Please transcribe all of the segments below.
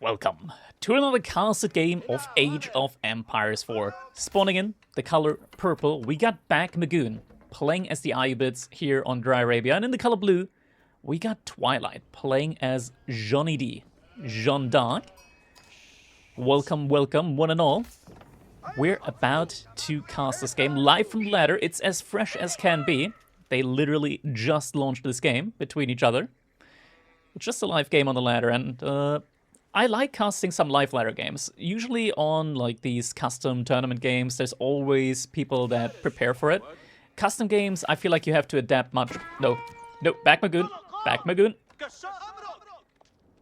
Welcome to another casted game of Age of Empires 4. Spawning in the color purple, we got Bakmogoon playing as the Ayubids here on Dry Arabia, and in the color blue, we got Twilight playing as Johnny D, Jeanne d'Arc. Welcome, welcome, one and all. We're about to cast this game live from the ladder. It's as fresh as can be. They literally just launched this game between each other. It's just a live game on the ladder, and I like casting some live ladder games. Usually on like these custom tournament games, there's always people that prepare for it. Custom games, I feel like you have to adapt much. No, Bakmogoon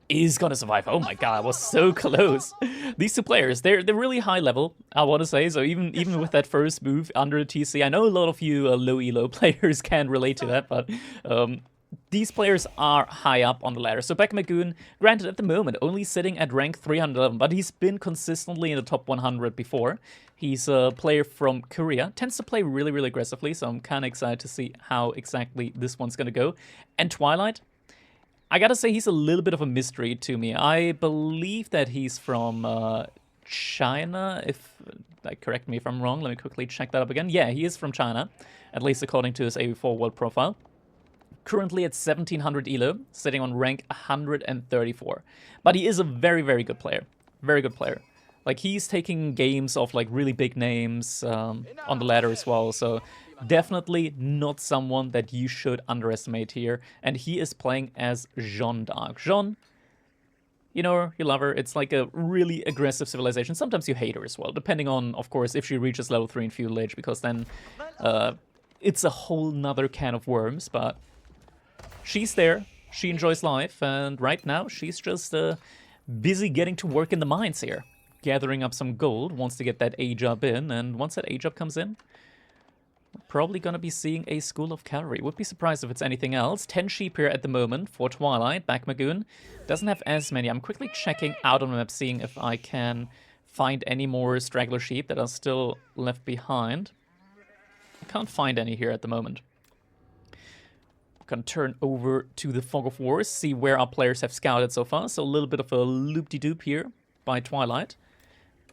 is gonna survive. Oh my god, I was so close. These two players, they're really high level, I want to say. So even with that first move under the TC, I know a lot of you low elo players can relate to that, but these players are high up on the ladder. So Bakmogoon, granted at the moment, only sitting at rank 311, but he's been consistently in the top 100 before. He's a player from Korea, tends to play really, really aggressively, so I'm kind of excited to see how exactly this one's going to go. And Twilight, I gotta say he's a little bit of a mystery to me. I believe that he's from China, if, correct me if I'm wrong, let me quickly check that up again. Yeah, he is from China, at least according to his AV4 world profile. Currently at 1700 elo, sitting on rank 134. But he is a very, very good player. Very good player. Like, he's taking games of, like, really big names on the ladder as well. So, definitely not someone that you should underestimate here. And he is playing as Jeanne d'Arc. Jeanne, you know her, you love her. It's like a really aggressive civilization. Sometimes you hate her as well, depending on, of course, if she reaches level 3 in Feudal Age, because then it's a whole nother can of worms, but she's there, she enjoys life, and right now she's just busy getting to work in the mines here. Gathering up some gold, wants to get that A-job in, and once that A-job comes in, we're probably gonna be seeing a school of cavalry. Would be surprised if it's anything else. 10 sheep here at the moment for Twilight. Bakmogoon doesn't have as many. I'm quickly checking out on the map, seeing if I can find any more straggler sheep that are still left behind. I can't find any here at the moment. Gonna turn over to the Fog of War, see where our players have scouted so far. So a little bit of a loop-de-doop here by Twilight.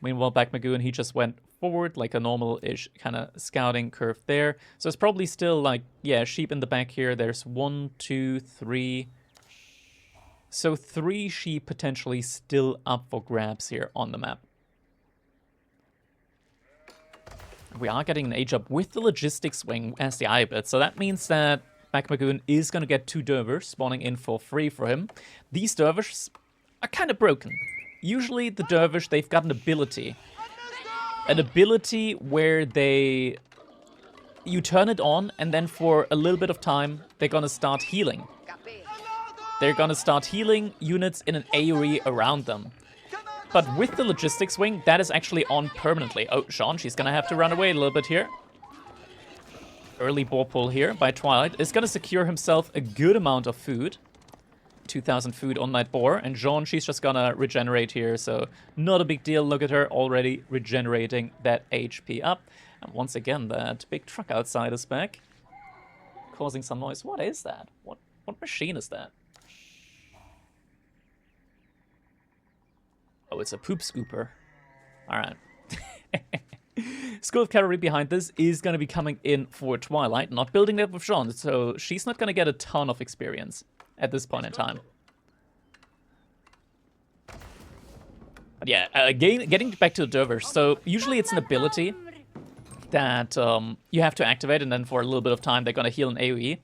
Meanwhile, Bakmogoon, he just went forward like a normal-ish kind of scouting curve there. So it's probably still like, yeah, sheep in the back here. There's 1, 2, 3. So 3 sheep potentially still up for grabs here on the map. We are getting an age up with the logistics wing as the Ayubid. So that means that Bakmogoon is going to get 2 dervish spawning in for free for him. These dervishes are kind of broken. Usually the dervish, they've got an ability. An ability where you turn it on, and then for a little bit of time, they're going to start healing. They're going to start healing units in an AoE around them. But with the logistics wing, that is actually on permanently. Oh, Jeanne, she's going to have to run away a little bit here. Early boar pull here by Twilight is going to secure himself a good amount of food. 2,000 food on that boar. And Jeanne, she's just going to regenerate here. So not a big deal. Look at her already regenerating that HP up. And once again, that big truck outside is back. Causing some noise. What is that? What machine is that? Oh, it's a poop scooper. Alright. School of Cavalry behind this is going to be coming in for Twilight, not building that with Jeanne, so she's not going to get a ton of experience at this point in time. But yeah, getting back to the Dervish, so usually it's an ability that you have to activate, and then for a little bit of time they're going to heal an AoE.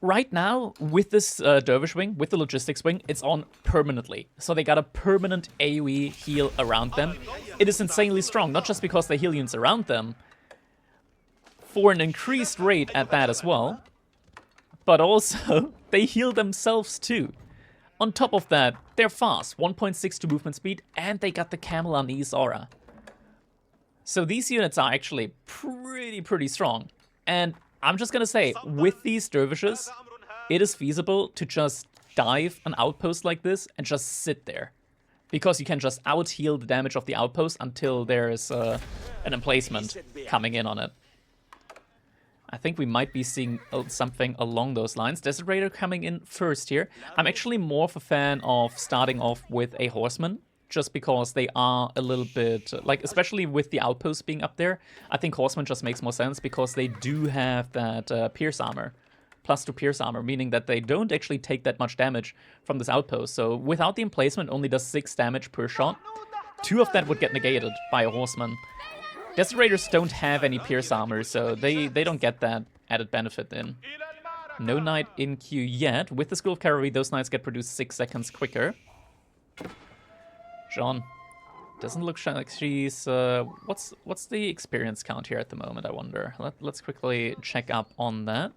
Right now, with this Dervish wing, with the logistics wing, it's on permanently. So they got a permanent AoE heal around them. It is insanely strong, not just because they heal units around them, for an increased rate at that as well, but also they heal themselves too. On top of that, they're fast, 1.62 movement speed, and they got the Camel Unease aura. So these units are actually pretty strong. And I'm just gonna say, with these dervishes, it is feasible to just dive an outpost like this and just sit there. Because you can just out-heal the damage of the outpost until there is an emplacement coming in on it. I think we might be seeing something along those lines. Desert Raider coming in first here. I'm actually more of a fan of starting off with a Horseman, just because they are a little bit, like, especially with the outpost being up there, I think Horseman just makes more sense because they do have that pierce armor, +2 pierce armor, meaning that they don't actually take that much damage from this outpost. So without the emplacement, only does 6 damage per shot. 2 of that would get negated by a Horseman. Desert Raiders don't have any pierce armor, so they don't get that added benefit in. No knight in queue yet. With the School of Cavalry, those knights get produced 6 seconds quicker. John doesn't look like she's... what's the experience count here at the moment, I wonder? Let's quickly check up on that.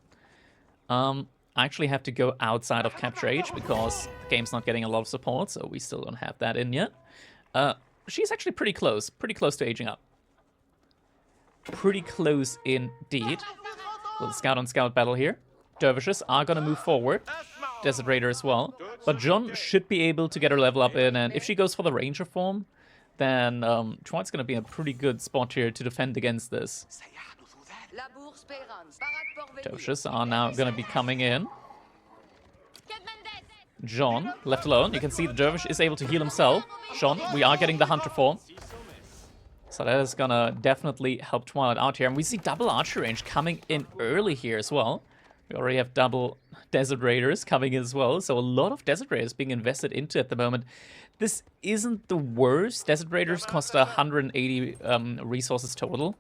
I actually have to go outside of Capture Age because the game's not getting a lot of support, so we still don't have that in yet. She's actually pretty close to aging up. Pretty close indeed. Little scout-on-scout battle here. Dervishes are going to move forward. Desert Raider as well. But John should be able to get her level up in, and if she goes for the Ranger form, then Troy's going to be in a pretty good spot here to defend against this. Dervishes are now going to be coming in. John, left alone. You can see the Dervish is able to heal himself. John, we are getting the Hunter form. So that is going to definitely help Twilight out here. And we see double archer range coming in early here as well. We already have double Desert Raiders coming in as well. So a lot of Desert Raiders being invested into at the moment. This isn't the worst. Desert Raiders cost 180 resources total.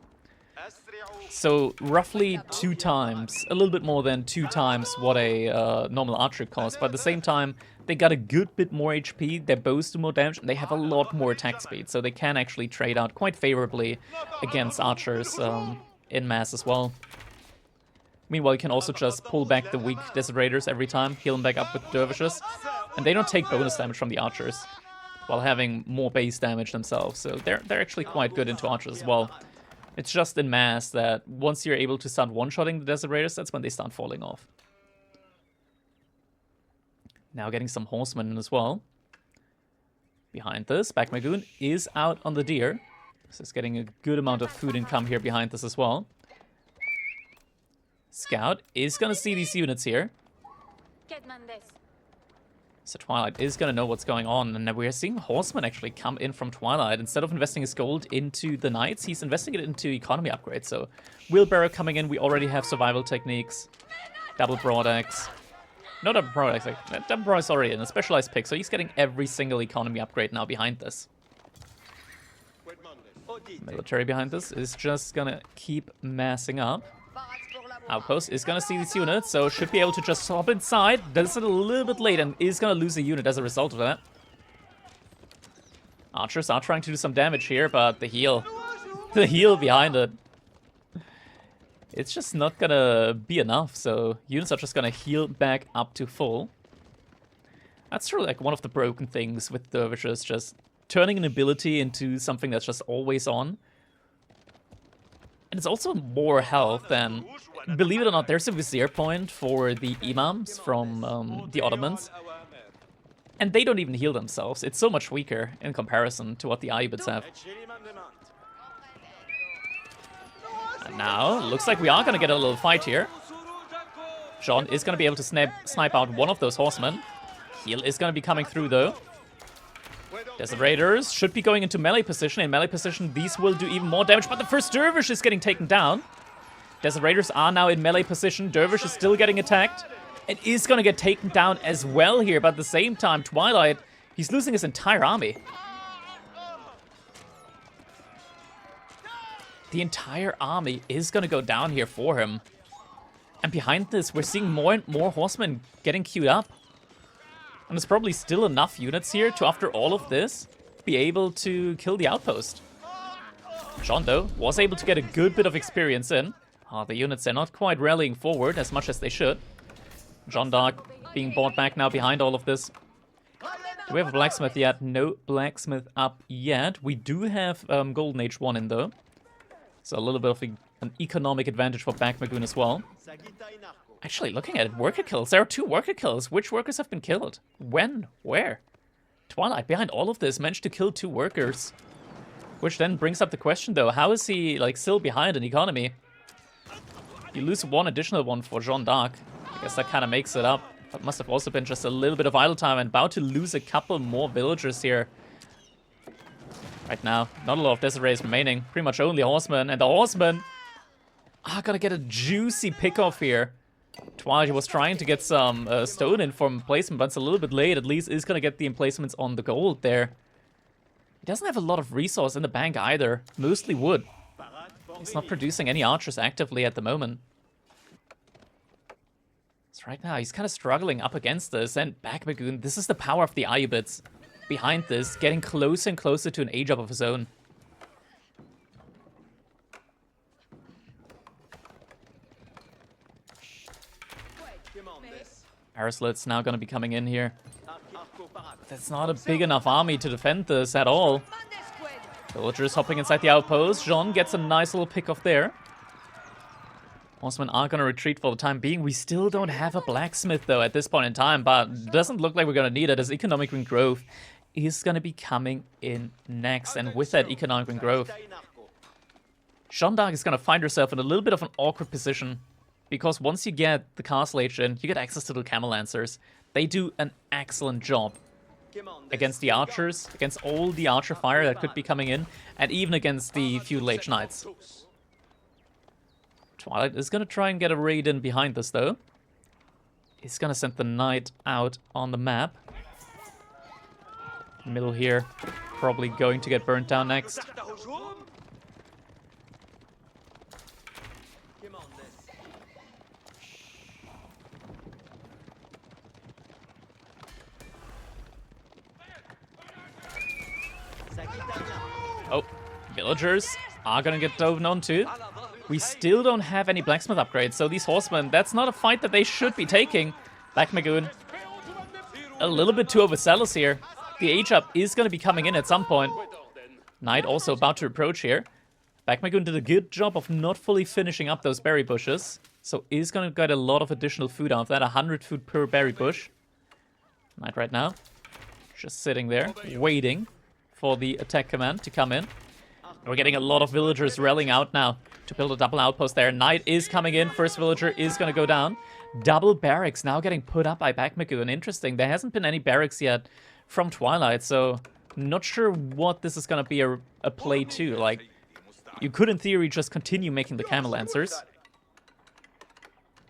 So roughly 2 times, a little bit more than 2 times what a normal archer costs. But at the same time, they got a good bit more HP, their bows do more damage, and they have a lot more attack speed. So they can actually trade out quite favorably against archers in mass as well. Meanwhile, you can also just pull back the weak Desert Raiders every time, heal them back up with Dervishes. And they don't take bonus damage from the archers, while having more base damage themselves. So they're actually quite good into archers as well. It's just in mass that once you're able to start one-shotting the Desert Raiders, that's when they start falling off. Now getting some horsemen in as well. Behind this, Bakmogoon is out on the deer. This is getting a good amount of food income here behind this as well. Scout is going to see these units here. So Twilight is going to know what's going on, and we're seeing Horseman actually come in from Twilight. Instead of investing his gold into the Knights, he's investing it into economy upgrades. So Wheelbarrow coming in, we already have survival techniques, double broadaxe. No double broadaxe, like, double broadaxe already in a specialized pick, so he's getting every single economy upgrade now behind this. Military behind this is just going to keep massing up. Outpost is going to see these units, so should be able to just hop inside. Does it a little bit late and is going to lose a unit as a result of that. Archers are trying to do some damage here, but the heal behind it, it's just not going to be enough, so units are just going to heal back up to full. That's sort of like one of the broken things with Dervishes, just turning an ability into something that's just always on. And it's also more health than... Believe it or not, there's a Vizier point for the Imams from the Ottomans. And they don't even heal themselves. It's so much weaker in comparison to what the Ayyubids have. And now, looks like we are going to get a little fight here. John is going to be able to snipe out one of those horsemen. Heal is going to be coming through, though. Desert Raiders should be going into melee position. In melee position, these will do even more damage, but the first Dervish is getting taken down. Desert Raiders are now in melee position. Dervish is still getting attacked. It is going to get taken down as well here, but at the same time, Twilight, he's losing his entire army. The entire army is going to go down here for him. And behind this, we're seeing more and more horsemen getting queued up. And there's probably still enough units here to, after all of this, be able to kill the outpost. John, though, was able to get a good bit of experience in. Oh, the units are not quite rallying forward as much as they should. John Dark being brought back now behind all of this. Do we have a blacksmith yet? No blacksmith up yet. We do have Golden Age 1 in, though. So a little bit of an economic advantage for Bakmogoon as well. Actually, looking at it, worker kills. There are 2 worker kills. Which workers have been killed? When? Where? Twilight, behind all of this, managed to kill 2 workers. Which then brings up the question, though. How is he, like, still behind in economy? You lose one additional one for Jeanne d'Arc. I guess that kind of makes it up. But must have also been just a little bit of idle time, and about to lose a couple more villagers here. Right now, not a lot of Desirees remaining. Pretty much only horsemen, and the horsemen are gonna get a juicy pick-off here. Twilight was trying to get some stone in from placement, but it's a little bit late. At least is gonna get the emplacements on the gold there. He doesn't have a lot of resource in the bank either. Mostly wood. He's not producing any archers actively at the moment. So right now, he's kind of struggling up against this. And Bakmogoon, this is the power of the Ayubids behind this, getting closer and closer to an age up of his own. Aeroslet's now going to be coming in here. That's not a big enough army to defend this at all. Villagers hopping inside the outpost. Jean gets a nice little pick off there. Horsemen are going to retreat for the time being. We still don't have a blacksmith, though, at this point in time, but doesn't look like we're going to need it, as economic growth is going to be coming in next. And with that economic growth, Jeanne d'Arc is going to find herself in a little bit of an awkward position, because once you get the castle age in, you get access to the camel lancers. They do an excellent job against the archers, against all the archer fire that could be coming in, and even against the feudal age knights. Twilight is going to try and get a raid in behind this, though. He's going to send the knight out on the map. Middle here, probably going to get burnt down next. Oh, villagers are going to get dove onto. We still don't have any blacksmith upgrades, so these horsemen, that's not a fight that they should be taking. Bakmogoon, a little bit too overzealous here. The age up is going to be coming in at some point. Knight also about to approach here. Bakmogoon did a good job of not fully finishing up those berry bushes, so is going to get a lot of additional food out of that, 100 food per berry bush. Knight right now, just sitting there, waiting for the attack command to come in. We're getting a lot of villagers rallying out now to build a double outpost there. Knight is coming in. First villager is going to go down. Double barracks now getting put up by Bakmogoon. Interesting. There hasn't been any barracks yet from Twilight, so not sure what this is going to be a play to. Like, you could in theory just continue making the camel lancers.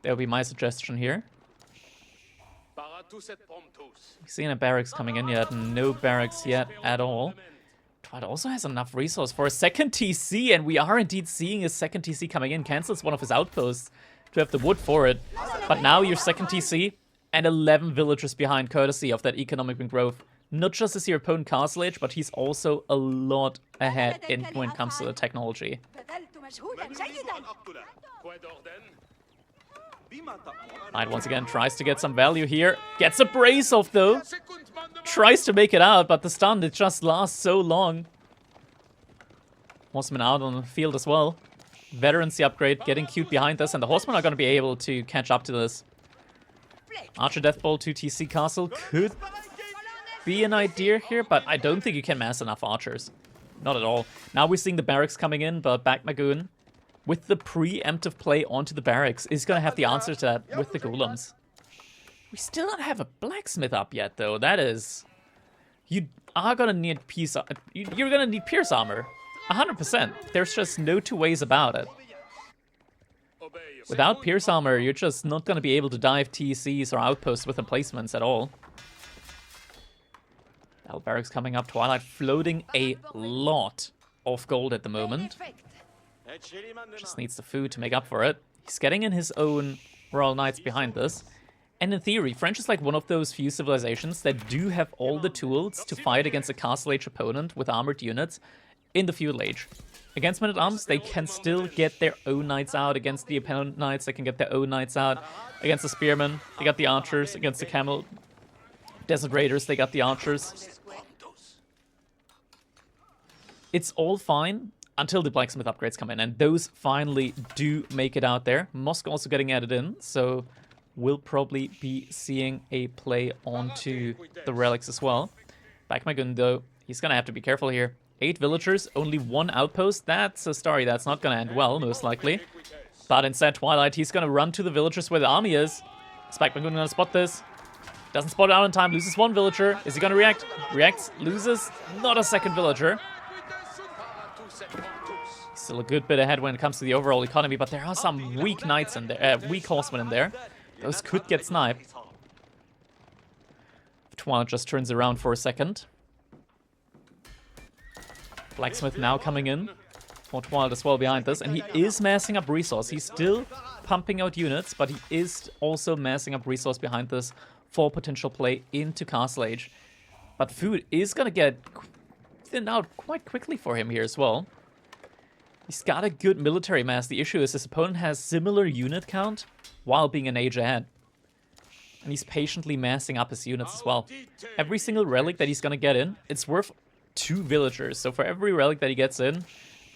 That would be my suggestion here. We've seen a barracks coming in yet. No barracks yet at all. Twilight also has enough resource for a second TC, and we are indeed seeing a second TC coming in. Cancels one of his outposts to have the wood for it. But now your second TC and 11 villagers behind, courtesy of that economic growth. Not just is your opponent castle age, but he's also a lot ahead when it comes to the technology. Knight once again tries to get some value here. Gets a brace off though. Tries to make it out, but the stun, it just lasts so long. Horsemen out on the field as well. Veterancy upgrade getting cute behind us, and the horsemen are going to be able to catch up to this. Archer Deathball to TC Castle could be an idea here, but I don't think you can mass enough archers. Not at all. Now we're seeing the barracks coming in, but Bakmogoon, with the preemptive play onto the barracks, is going to have the answer to that with the golems. We still don't have a blacksmith up yet, though. That is... You are going to need piece... You're going to need pierce armor. 100%. There's just no two ways about it. Without pierce armor, you're just not going to be able to dive TCs or outposts with emplacements at all. Now barracks coming up. Twilight floating a lot of gold at the moment. Just needs the food to make up for it. He's getting in his own Royal Knights behind this. And in theory, French is like one of those few civilizations that do have all the tools to fight against a Castle Age opponent with armored units in the Feudal Age. Against men-at-arms, they can still get their own knights out. Against the opponent knights, they can get their own knights out. Against the spearmen, they got the archers. Against the camel desert raiders, they got the archers. It's all fine until the blacksmith upgrades come in, and those finally do make it out there. Moscow also getting added in, so we'll probably be seeing a play onto the relics as well. Bakmogoon, though, he's gonna have to be careful here. 8 villagers, only 1 outpost. That's a story that's not gonna end well, most likely. But instead, Twilight, he's gonna run to the villagers where the army is. Is Bakmogoon gonna spot this? Doesn't spot it out in time, loses one villager. Is he gonna react? Reacts, loses, not a second villager. Still a good bit ahead when it comes to the overall economy, but there are some weak knights in there, weak horsemen in there. Those could get sniped. Twilight just turns around for a second. Blacksmith now coming in for Twilight as well behind this, and he is massing up resource. He's still pumping out units, but he is also massing up resource behind this for potential play into Castle Age. But food is gonna get thinned out quite quickly for him here as well. He's got a good military mass. The issue is his opponent has similar unit count while being an age ahead. And he's patiently massing up his units as well. Every single relic that he's gonna get in, it's worth 2 villagers. So for every relic that he gets in,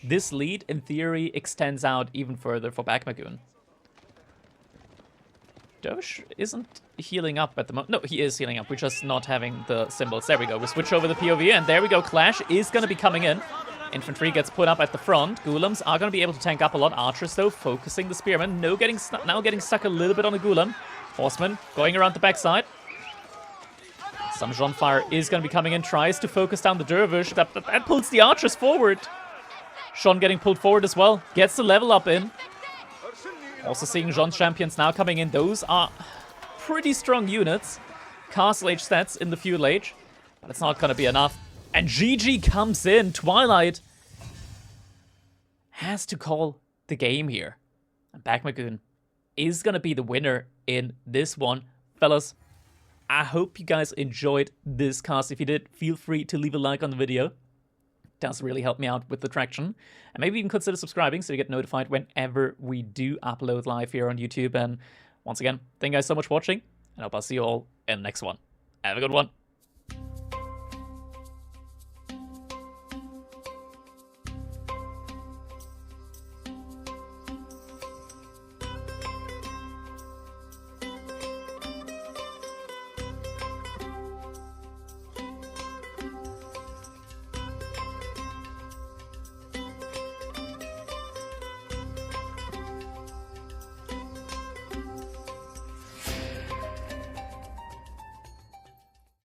this lead, in theory, extends out even further for Bakmogoon. Doge isn't healing up at the moment. No, he is healing up. We're just not having the symbols. There we go. We switch over the POV, and there we go. Clash is going to be coming in. Infantry gets put up at the front. Golems are going to be able to tank up a lot. Archers, though, focusing the spearmen. Now getting stuck a little bit on the Golem. Horseman going around the backside. Some Jean-Fire is going to be coming in. Tries to focus down the Dervish. That pulls the archers forward. Sean getting pulled forward as well. Gets the level up in. Also seeing Jean's champions now coming in. Those are pretty strong units. Castle Age stats in the Feudal Age. But it's not going to be enough. And GG comes in. Twilight has to call the game here. And Bakmogoon is going to be the winner in this one. Fellas, I hope you guys enjoyed this cast. If you did, feel free to leave a like on the video. Does really help me out with the traction. And maybe even consider subscribing so you get notified whenever we do upload live here on YouTube. And once again, thank you guys so much for watching, and I hope I'll see you all in the next one. Have a good one.